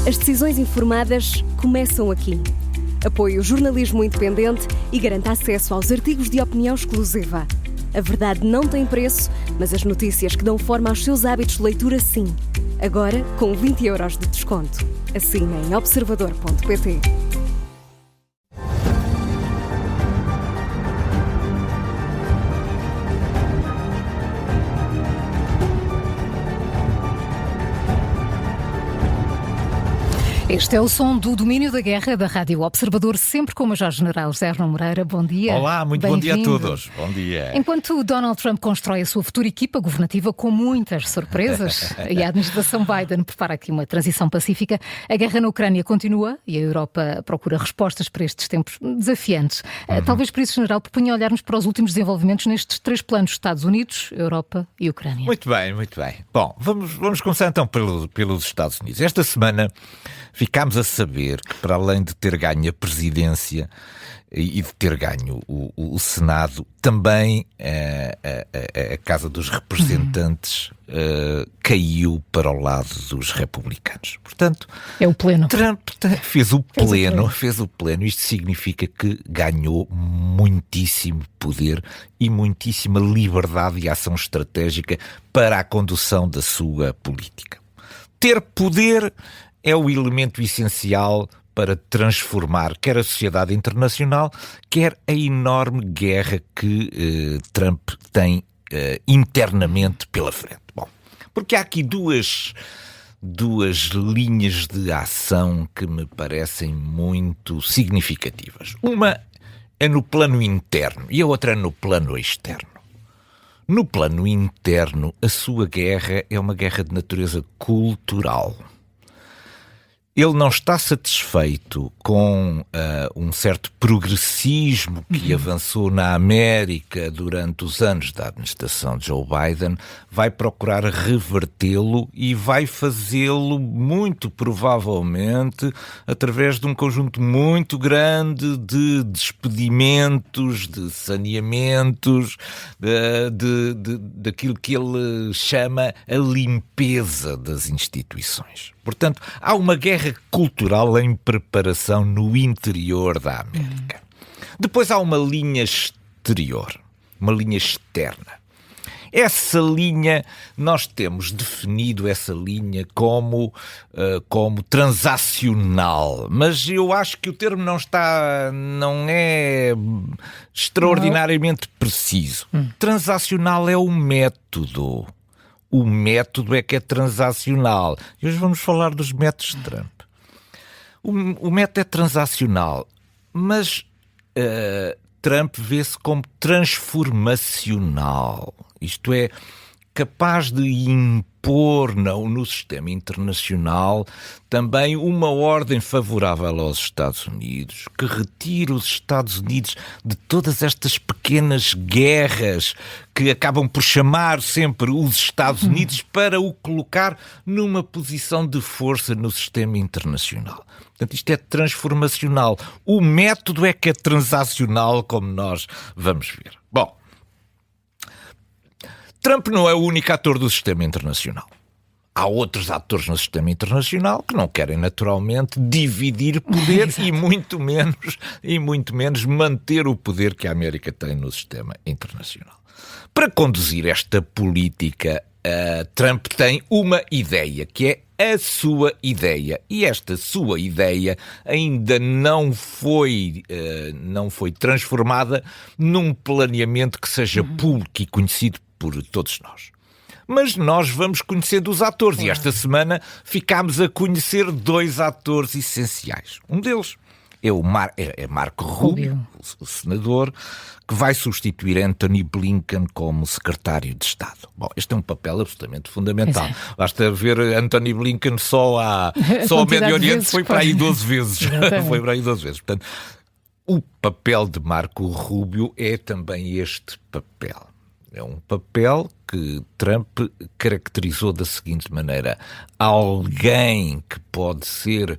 As decisões informadas começam aqui. Apoie o jornalismo independente e garanta acesso aos artigos de opinião exclusiva. A verdade não tem preço, mas as notícias que dão forma aos seus hábitos de leitura, sim. Agora, com 20€ de desconto. Assine em observador.pt. Este é o som do Domínio da Guerra da Rádio Observador, sempre com o Major-General José Arno Moreira. Bom dia. Olá, muito bom dia a todos. Bom dia. Enquanto Donald Trump constrói a sua futura equipa governativa com muitas surpresas e a administração Biden prepara aqui uma transição pacífica, a guerra na Ucrânia continua e a Europa procura respostas para estes tempos desafiantes. Talvez por isso, General, propunha olharmos para os últimos desenvolvimentos nestes três planos: Estados Unidos, Europa e Ucrânia. Muito bem, muito bem. Bom, vamos começar então pelos Estados Unidos. Esta semana ficámos a saber que, para além de ter ganho a presidência e de ter ganho o Senado, também a Casa dos Representantes caiu para o lado dos republicanos. Portanto, é o pleno. Trump fez o pleno. Isto significa que ganhou muitíssimo poder e muitíssima liberdade e ação estratégica para a condução da sua política. Ter poder é o elemento essencial para transformar quer a sociedade internacional, quer a enorme guerra que Trump tem internamente pela frente. Bom, porque há aqui duas linhas de ação que me parecem muito significativas. Uma é no plano interno e a outra é no plano externo. No plano interno, a sua guerra é uma guerra de natureza cultural. Ele não está satisfeito com um certo progressismo que avançou na América durante os anos da administração de Joe Biden, vai procurar revertê-lo e vai fazê-lo muito provavelmente através de um conjunto muito grande de despedimentos, de saneamentos, daquilo que ele chama a limpeza das instituições. Portanto, há uma guerra cultural em preparação no interior da América. Depois há uma linha exterior, uma linha externa. Essa linha, nós temos definido essa linha como transacional, mas eu acho que o termo não é extraordinariamente preciso. Transacional é o método. O método é que é transacional. E hoje vamos falar dos métodos de Trump. O método é transacional, mas Trump vê-se como transformacional. Isto é, capaz de impor no sistema internacional também uma ordem favorável aos Estados Unidos, que retire os Estados Unidos de todas estas pequenas guerras que acabam por chamar sempre os Estados Unidos para o colocar numa posição de força no sistema internacional. Portanto, isto é transformacional. O método é que é transacional, como nós vamos ver. Bom, Trump não é o único ator do sistema internacional. Há outros atores no sistema internacional que não querem naturalmente dividir poder e muito menos manter o poder que a América tem no sistema internacional. Para conduzir esta política, Trump tem uma ideia, que é a sua ideia. E esta sua ideia ainda não foi transformada num planeamento que seja público e conhecido por todos nós. Mas nós vamos conhecendo os atores e esta semana ficámos a conhecer dois atores essenciais. Um deles é Marco Rubio, o senador, que vai substituir Antony Blinken como secretário de Estado. Bom, este é um papel absolutamente fundamental. Basta ver Antony Blinken só ao Médio Oriente, foi para aí 12 vezes. Foi para aí 12 vezes. Portanto, o papel de Marco Rubio é também este papel. É um papel que Trump caracterizou da seguinte maneira: alguém que pode ser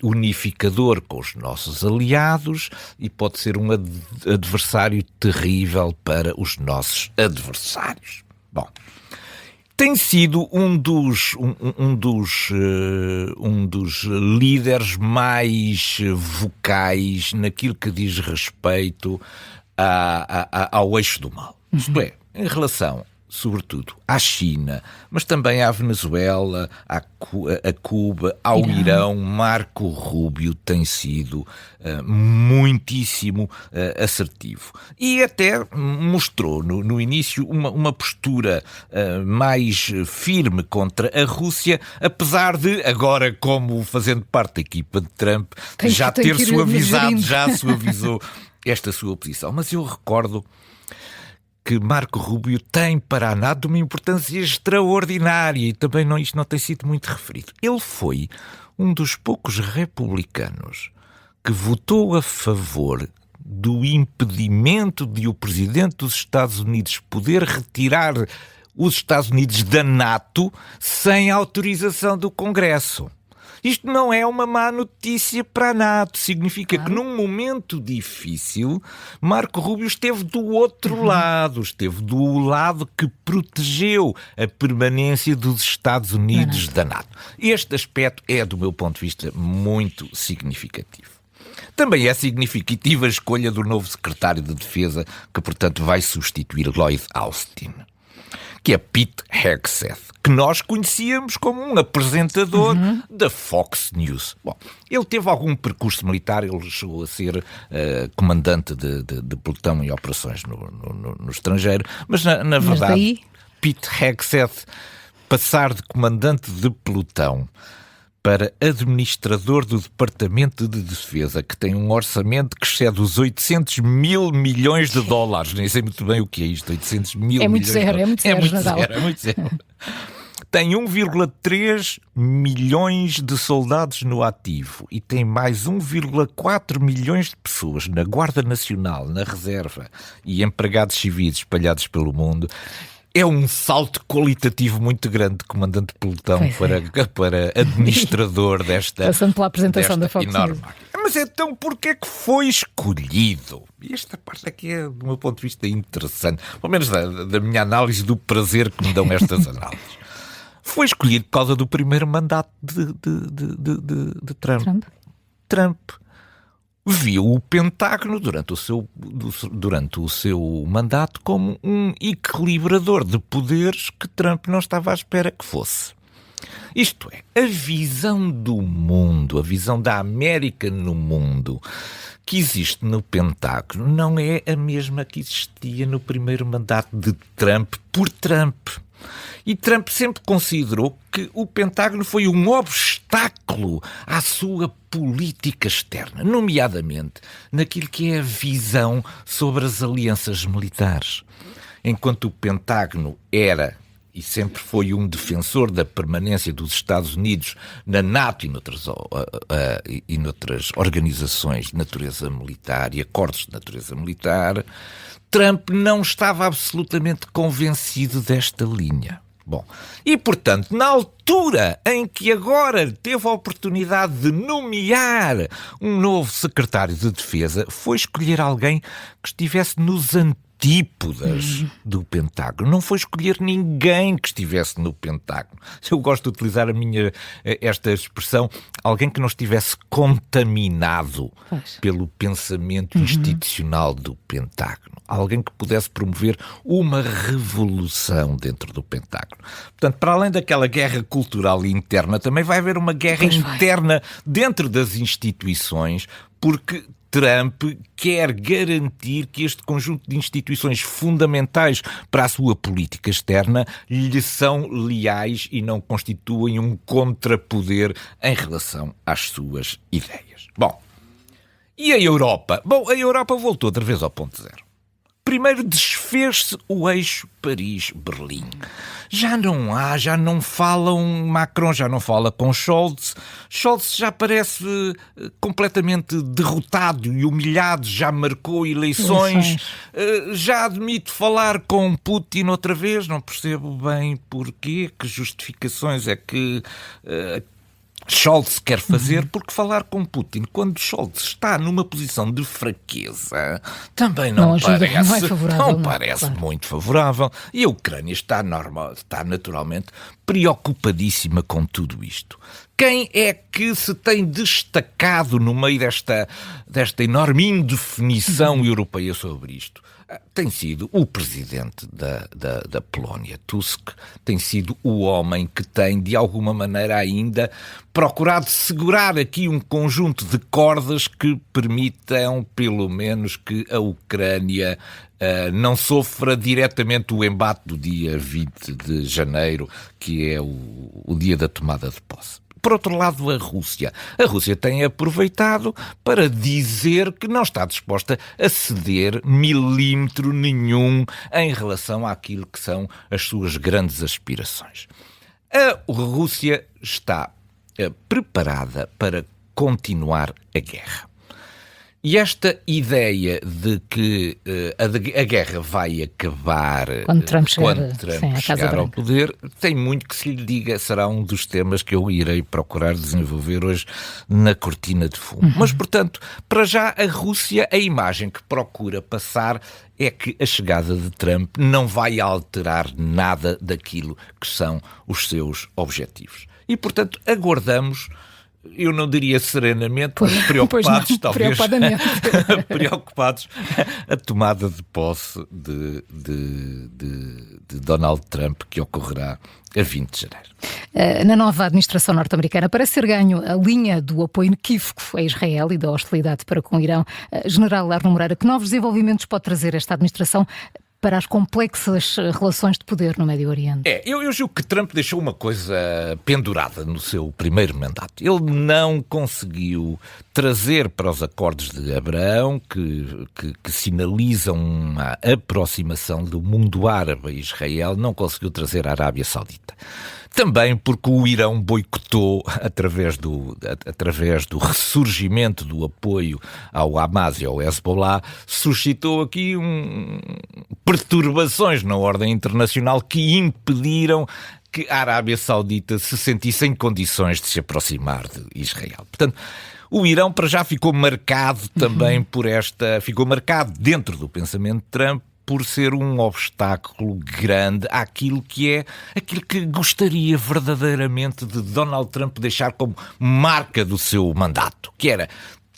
unificador com os nossos aliados e pode ser um adversário terrível para os nossos adversários. Bom, tem sido um dos líderes mais vocais naquilo que diz respeito ao eixo do mal. Isto é, em relação, sobretudo, à China, mas também à Venezuela, a Cuba, ao Irão. Marco Rubio tem sido muitíssimo assertivo. E até mostrou no início uma postura mais firme contra a Rússia, apesar de, agora, como fazendo parte da equipa de Trump, já suavizou esta sua posição. Mas eu recordo que Marco Rubio tem para a NATO uma importância extraordinária e também isto não tem sido muito referido. Ele foi um dos poucos republicanos que votou a favor do impedimento de o presidente dos Estados Unidos poder retirar os Estados Unidos da NATO sem autorização do Congresso. Isto não é uma má notícia para a NATO. Significa que num momento difícil, Marco Rubio esteve do outro lado. Esteve do lado que protegeu a permanência dos Estados Unidos da NATO. Este aspecto é, do meu ponto de vista, muito significativo. Também é significativa a escolha do novo secretário de Defesa, que, portanto, vai substituir Lloyd Austin, que é Pete Hegseth, que nós conhecíamos como um apresentador da Fox News. Bom, ele teve algum percurso militar, ele chegou a ser comandante de pelotão em operações no estrangeiro, mas na verdade, Pete Hegseth passar de comandante de pelotão para administrador do Departamento de Defesa, que tem um orçamento que excede os 800 mil milhões de dólares. Nem sei muito bem o que é isto, 800 mil é milhões muito zero, de dólares. É muito zero. Tem 1,3 milhões de soldados no ativo e tem mais 1,4 milhões de pessoas na Guarda Nacional, na Reserva e empregados civis espalhados pelo mundo. É um salto qualitativo muito grande de comandante de pelotão para administrador desta passando pela apresentação da Fox enorme News. máquina. Mas então porquê é que foi escolhido? E esta parte aqui é, do meu ponto de vista, interessante. Pelo menos da minha análise, do prazer que me dão estas análises. Foi escolhido por causa do primeiro mandato de Trump. Trump viu o Pentágono durante o seu mandato como um equilibrador de poderes que Trump não estava à espera que fosse. Isto é, a visão do mundo, a visão da América no mundo que existe no Pentágono não é a mesma que existia no primeiro mandato de Trump por Trump. E Trump sempre considerou que o Pentágono foi um obstáculo à sua política externa, nomeadamente naquilo que é a visão sobre as alianças militares. Enquanto o Pentágono era e sempre foi um defensor da permanência dos Estados Unidos na NATO e noutras organizações de natureza militar e acordos de natureza militar, Trump não estava absolutamente convencido desta linha. Bom, e portanto, na altura em que agora teve a oportunidade de nomear um novo secretário de Defesa, foi escolher alguém que estivesse nos antípodas do Pentágono. Não foi escolher ninguém que estivesse no Pentágono. Eu gosto de utilizar esta expressão, alguém que não estivesse contaminado pelo pensamento institucional do Pentágono. Alguém que pudesse promover uma revolução dentro do Pentágono. Portanto, para além daquela guerra cultural interna, também vai haver uma guerra interna dentro das instituições, porque Trump quer garantir que este conjunto de instituições fundamentais para a sua política externa lhe são leais e não constituem um contrapoder em relação às suas ideias. Bom, e a Europa? Bom, a Europa voltou outra vez ao ponto zero. Primeiro desfez-se o eixo Paris-Berlim. Já não falam, Macron já não fala com Scholz. Scholz já parece completamente derrotado e humilhado, já marcou eleições. Já admite falar com Putin outra vez, não percebo bem porquê, que justificações é que Scholz quer fazer, porque falar com Putin quando Scholz está numa posição de fraqueza também não parece claro. muito favorável. E a Ucrânia está naturalmente preocupadíssima com tudo isto. Quem é que se tem destacado no meio desta enorme indefinição europeia sobre isto? Tem sido o presidente da Polónia, Tusk, tem sido o homem que tem, de alguma maneira ainda, procurado segurar aqui um conjunto de cordas que permitam, pelo menos, que a Ucrânia não sofra diretamente o embate do dia 20 de janeiro, que é o dia da tomada de posse. Por outro lado, a Rússia tem aproveitado para dizer que não está disposta a ceder milímetro nenhum em relação àquilo que são as suas grandes aspirações. A Rússia está preparada para continuar a guerra. E esta ideia de que a guerra vai acabar quando Trump chegar ao poder, tem muito que se lhe diga, será um dos temas que eu irei procurar desenvolver hoje na cortina de fumo. Mas, portanto, para já a Rússia, a imagem que procura passar é que a chegada de Trump não vai alterar nada daquilo que são os seus objetivos. E, portanto, aguardamos. Eu não diria serenamente, mas preocupados, talvez. Preocupados a tomada de posse de Donald Trump, que ocorrerá a 20 de janeiro. Na nova administração norte-americana, parece ser ganho a linha do apoio inequívoco a Israel e da hostilidade para com o Irão. General Arno Moreira, que novos desenvolvimentos pode trazer esta administração para as complexas relações de poder no Médio Oriente? Eu julgo que Trump deixou uma coisa pendurada no seu primeiro mandato. Ele não conseguiu trazer para os acordos de Abraão, que sinalizam uma aproximação do mundo árabe a Israel, não conseguiu trazer a Arábia Saudita. Também porque o Irão boicotou, através do ressurgimento do apoio ao Hamas e ao Hezbollah, suscitou aqui perturbações na ordem internacional que impediram que a Arábia Saudita se sentisse em condições de se aproximar de Israel. Portanto, o Irão para já ficou marcado também ficou marcado dentro do pensamento de Trump por ser um obstáculo grande àquilo que gostaria verdadeiramente de Donald Trump deixar como marca do seu mandato, que era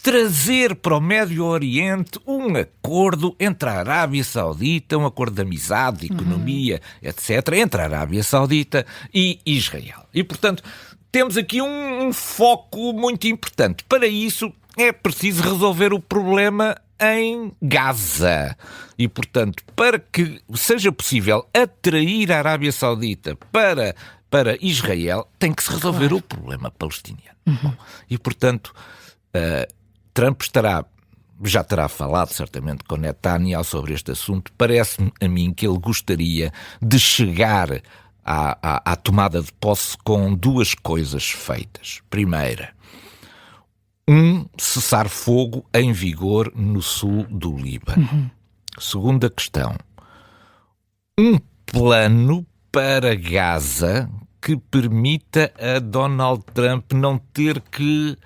trazer para o Médio Oriente um acordo entre a Arábia Saudita, um acordo de amizade, de economia, etc., entre a Arábia Saudita e Israel. E, portanto, temos aqui um foco muito importante. Para isso, é preciso resolver o problema em Gaza. E, portanto, para que seja possível atrair a Arábia Saudita para Israel, tem que se resolver o problema palestiniano. Bom, e, portanto, Trump já terá falado certamente com Netanyahu sobre este assunto. Parece-me a mim que ele gostaria de chegar à tomada de posse com duas coisas feitas. Primeira, um cessar-fogo em vigor no sul do Líbano. Segunda questão, um plano para Gaza que permita a Donald Trump não ter que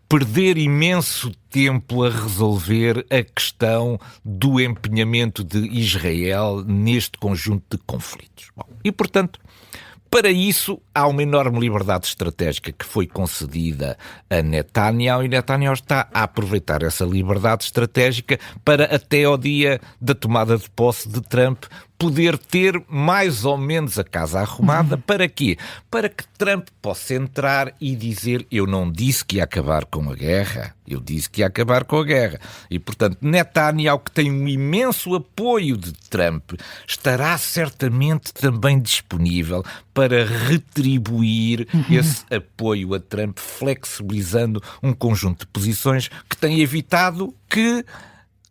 perder imenso tempo a resolver a questão do empenhamento de Israel neste conjunto de conflitos. Bom, e, portanto, para isso, há uma enorme liberdade estratégica que foi concedida a Netanyahu, e Netanyahu está a aproveitar essa liberdade estratégica para, até ao dia da tomada de posse de Trump, poder ter mais ou menos a casa arrumada. Para quê? Para que Trump possa entrar e dizer: eu não disse que ia acabar com a guerra, eu disse que ia acabar com a guerra. E, portanto, Netanyahu, que tem um imenso apoio de Trump, estará certamente também disponível para retribuir esse apoio a Trump, flexibilizando um conjunto de posições que tem evitado que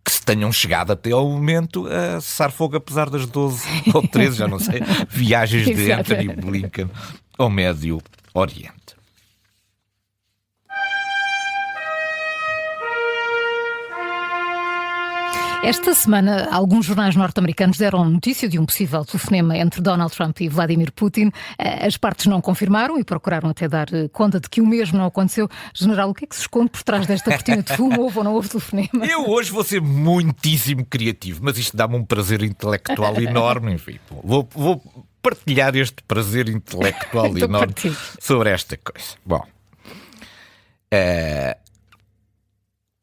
se tenham chegado até ao momento a cessar fogo, apesar das 12 ou 13, já não sei, viagens de Anthony Blinken ao Médio Oriente. Esta semana, alguns jornais norte-americanos deram notícia de um possível telefonema entre Donald Trump e Vladimir Putin. As partes não confirmaram e procuraram até dar conta de que o mesmo não aconteceu. General, o que é que se esconde por trás desta cortina de fumo? Houve ou não houve telefonema? Eu hoje vou ser muitíssimo criativo, mas isto dá-me um prazer intelectual enorme. Enfim, vou partilhar este prazer intelectual Então enorme partilhe. sobre esta coisa. Bom,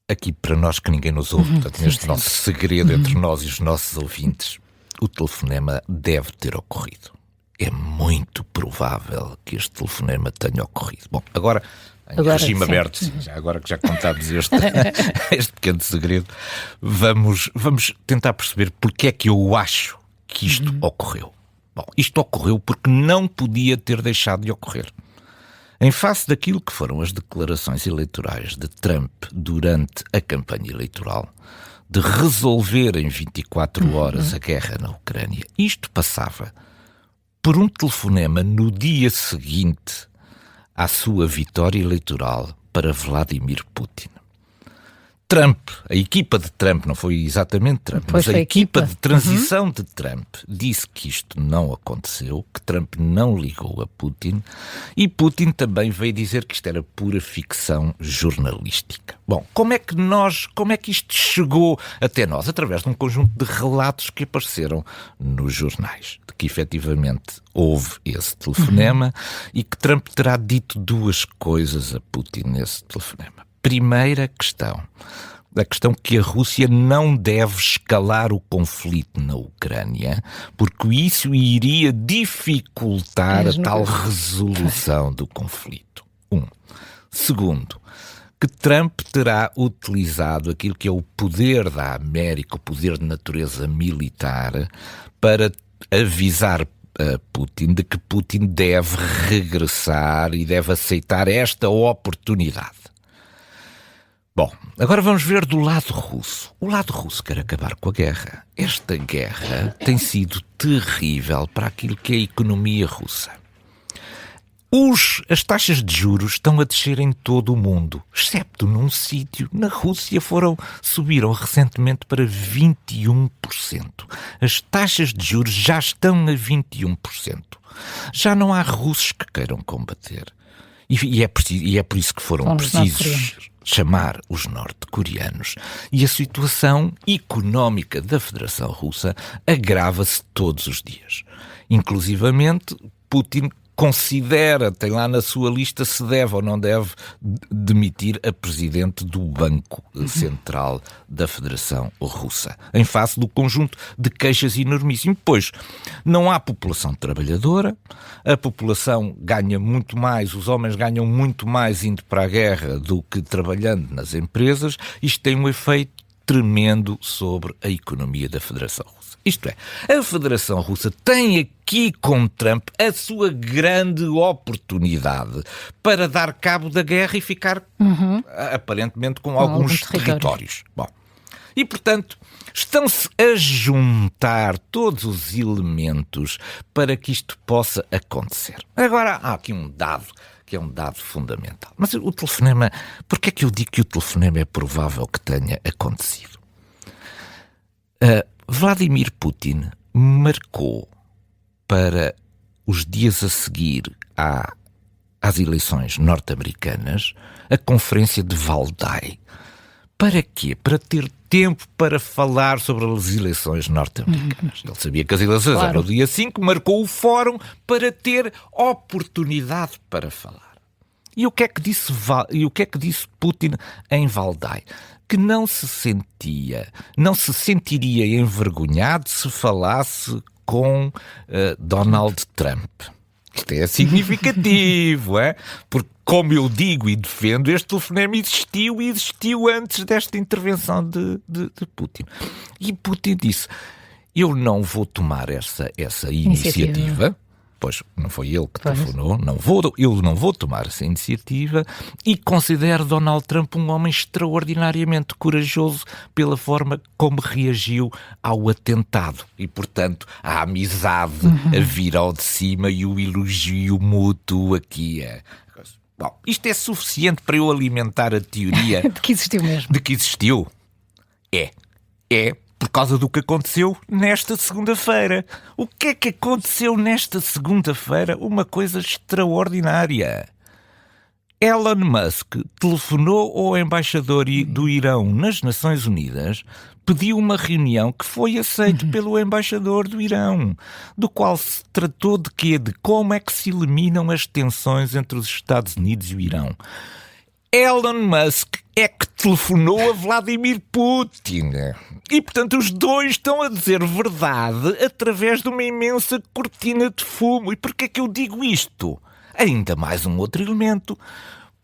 aqui para nós que ninguém nos ouve, portanto, neste nosso segredo entre nós e os nossos ouvintes, o telefonema deve ter ocorrido. É muito provável que este telefonema tenha ocorrido. Bom, agora em regime sim. aberto, agora que já contamos este pequeno segredo, vamos tentar perceber porque é que eu acho que isto ocorreu. Bom, isto ocorreu porque não podia ter deixado de ocorrer. Em face daquilo que foram as declarações eleitorais de Trump durante a campanha eleitoral, de resolver em 24 horas a guerra na Ucrânia, isto passava por um telefonema no dia seguinte à sua vitória eleitoral para Vladimir Putin. Trump, a equipa de Trump, não foi exatamente Trump, Pois mas a foi a equipa equipa. de transição de Trump disse que isto não aconteceu, que Trump não ligou a Putin, e Putin também veio dizer que isto era pura ficção jornalística. Bom, como é que isto chegou até nós? Através de um conjunto de relatos que apareceram nos jornais, de que efetivamente houve esse telefonema e que Trump terá dito duas coisas a Putin nesse telefonema. Primeira questão, a questão que a Rússia não deve escalar o conflito na Ucrânia, porque isso iria dificultar a tal resolução do conflito. Segundo, que Trump terá utilizado aquilo que é o poder da América, o poder de natureza militar, para avisar a Putin de que Putin deve regressar e deve aceitar esta oportunidade. Bom, agora vamos ver do lado russo. O lado russo quer acabar com a guerra. Esta guerra tem sido terrível para aquilo que é a economia russa. As taxas de juros estão a descer em todo o mundo, excepto num sítio. Na Rússia subiram recentemente para 21%. As taxas de juros já estão a 21%. Já não há russos que queiram combater. E é por isso que foram precisos chamar os norte-coreanos. E a situação económica da Federação Russa agrava-se todos os dias. Inclusivamente, Putin considera, tem lá na sua lista se deve ou não deve demitir a presidente do Banco Central da Federação Russa, em face do conjunto de queixas enormíssimo. Pois, não há população trabalhadora, a população ganha muito mais, os homens ganham muito mais indo para a guerra do que trabalhando nas empresas. Isto tem um efeito tremendo sobre a economia da Federação Russa. Isto é, a Federação Russa tem aqui com Trump a sua grande oportunidade para dar cabo da guerra e ficar, aparentemente, com alguns territórios. Bom, e, portanto, estão-se a juntar todos os elementos para que isto possa acontecer. Agora, há aqui um dado que é um dado fundamental. Mas o telefonema, porquê é que eu digo que o telefonema é provável que tenha acontecido? Vladimir Putin marcou para os dias a seguir às eleições norte-americanas a conferência de Valdai. Para quê? Para ter tempo para falar sobre as eleições norte-americanas. Ele sabia que as eleições eram no dia 5, marcou o fórum para ter oportunidade para falar. E o que é que disse Putin em Valdai? Que não se sentiria envergonhado se falasse com Donald Trump. Isto é significativo, é? Porque, como eu digo e defendo, este telefonema existiu antes desta intervenção de Putin. E Putin disse, eu não vou tomar essa iniciativa. Pois não foi ele que telefonou, eu não vou tomar essa iniciativa e considero Donald Trump um homem extraordinariamente corajoso pela forma como reagiu ao atentado e, portanto, a amizade a vir ao de cima e o elogio mútuo aqui. Bom, isto é suficiente para eu alimentar a teoria de que existiu mesmo. De que existiu? É por causa do que aconteceu nesta segunda-feira. O que é que aconteceu nesta segunda-feira? Uma coisa extraordinária. Elon Musk telefonou ao embaixador do Irão nas Nações Unidas, pediu uma reunião que foi aceita pelo embaixador do Irão, do qual se tratou de quê? De como é que se eliminam as tensões entre os Estados Unidos e o Irão. Elon Musk é que telefonou a Vladimir Putin. E, portanto, os dois estão a dizer verdade através de uma imensa cortina de fumo. E porquê é que eu digo isto? Ainda mais um outro elemento.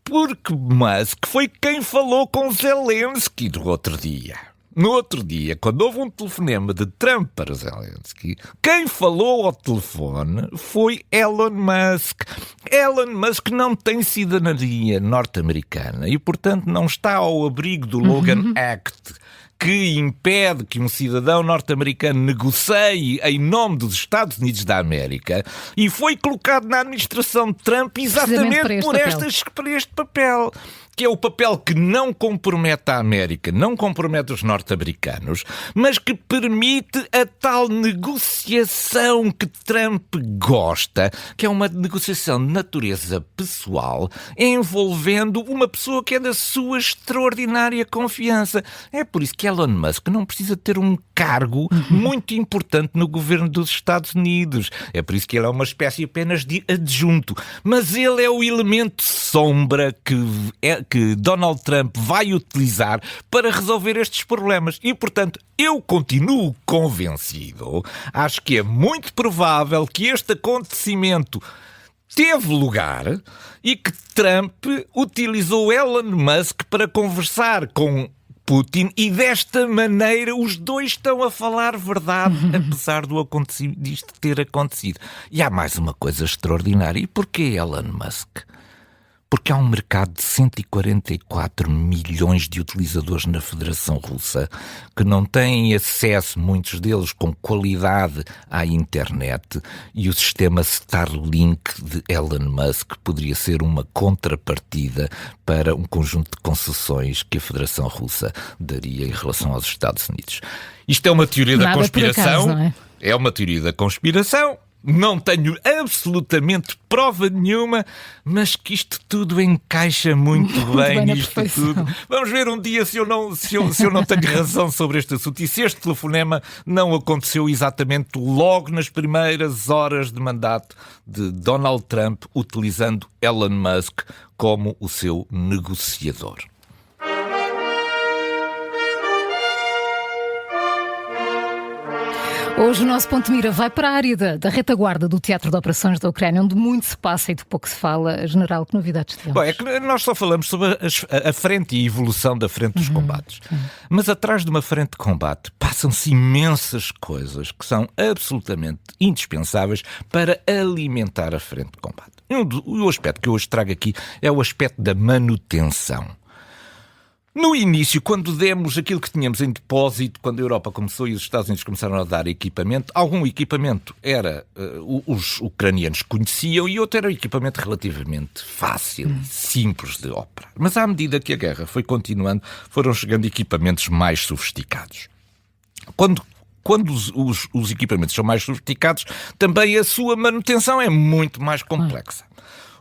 Porque Musk foi quem falou com Zelensky no outro dia. No outro dia, quando houve um telefonema de Trump para Zelensky, quem falou ao telefone foi Elon Musk. Elon Musk não tem cidadania norte-americana e, portanto, não está ao abrigo do Logan Act, que impede que um cidadão norte-americano negocie em nome dos Estados Unidos da América, e foi colocado na administração de Trump exatamente por este papel, que é o papel que não compromete a América, não compromete os norte-americanos, mas que permite a tal negociação que Trump gosta, que é uma negociação de natureza pessoal, envolvendo uma pessoa que é da sua extraordinária confiança. É por isso que Elon Musk não precisa ter um cargo muito importante no governo dos Estados Unidos. É por isso que ele é uma espécie apenas de adjunto. Mas ele é o elemento sombra que Donald Trump vai utilizar para resolver estes problemas. E, portanto, eu continuo convencido, acho que é muito provável que este acontecimento teve lugar e que Trump utilizou Elon Musk para conversar com Putin, e desta maneira os dois estão a falar verdade, apesar disto ter acontecido. E há mais uma coisa extraordinária. E porquê Elon Musk? Porque há um mercado de 144 milhões de utilizadores na Federação Russa que não têm acesso, muitos deles com qualidade, à internet, e o sistema Starlink de Elon Musk poderia ser uma contrapartida para um conjunto de concessões que a Federação Russa daria em relação aos Estados Unidos. Isto é uma teoria da conspiração. Por acaso, não é? É uma teoria da conspiração. Não tenho absolutamente prova nenhuma, mas que isto tudo encaixa muito bem nisto tudo. Vamos ver um dia se eu não tenho razão sobre este assunto e se este telefonema não aconteceu exatamente logo nas primeiras horas de mandato de Donald Trump, utilizando Elon Musk como o seu negociador. Hoje o nosso ponto de mira vai para a área da retaguarda do Teatro de Operações da Ucrânia, onde muito se passa e de pouco se fala. General, que novidades temos? Bom, é que nós só falamos sobre a frente e a evolução da frente dos combates. Mas atrás de uma frente de combate passam-se imensas coisas que são absolutamente indispensáveis para alimentar a frente de combate. O aspecto que eu hoje trago aqui é o aspecto da manutenção. No início, quando demos aquilo que tínhamos em depósito, quando a Europa começou e os Estados Unidos começaram a dar equipamento, algum equipamento era os ucranianos conheciam e outro era equipamento relativamente fácil e simples de operar. Mas à medida que a guerra foi continuando, foram chegando equipamentos mais sofisticados. Quando os equipamentos são mais sofisticados, também a sua manutenção é muito mais complexa.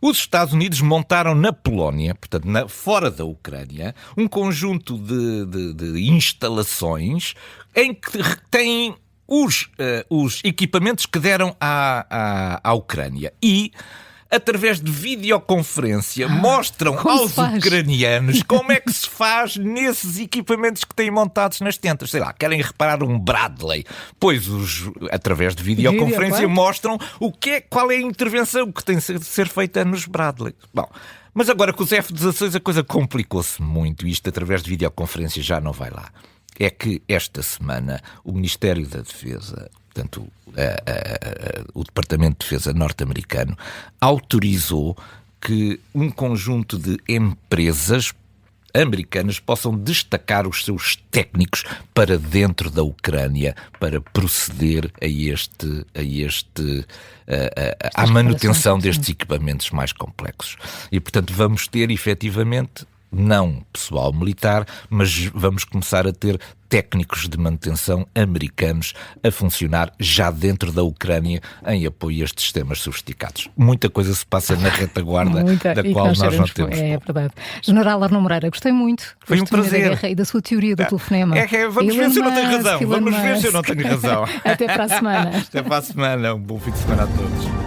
Os Estados Unidos montaram na Polónia, portanto fora da Ucrânia, um conjunto de instalações em que têm os equipamentos que deram à Ucrânia e, através de videoconferência, mostram aos ucranianos como é que se faz nesses equipamentos que têm montados nas tentas. Sei lá, querem reparar um Bradley. Pois, através de videoconferência, mostram qual é a intervenção que tem de ser feita nos Bradley. Bom, mas agora com os F-16 a coisa complicou-se muito. Isto, através de videoconferência, já não vai lá. É que esta semana o Ministério da Defesa, portanto, o Departamento de Defesa norte-americano, autorizou que um conjunto de empresas americanas possam destacar os seus técnicos para dentro da Ucrânia para proceder à manutenção destes equipamentos mais complexos. E, portanto, vamos ter, efetivamente, não pessoal militar, mas vamos começar a ter técnicos de manutenção americanos a funcionar já dentro da Ucrânia em apoio a estes sistemas sofisticados. Muita coisa se passa na retaguarda da qual nós não temos. É verdade. General Arnaud Moreira, gostei muito. Foi um prazer. Da guerra e da sua teoria do telefonema. Vamos ver se eu não tenho razão. Vamos ver se eu não tenho razão. Até para a semana. Até para a semana. Um bom fim de semana a todos.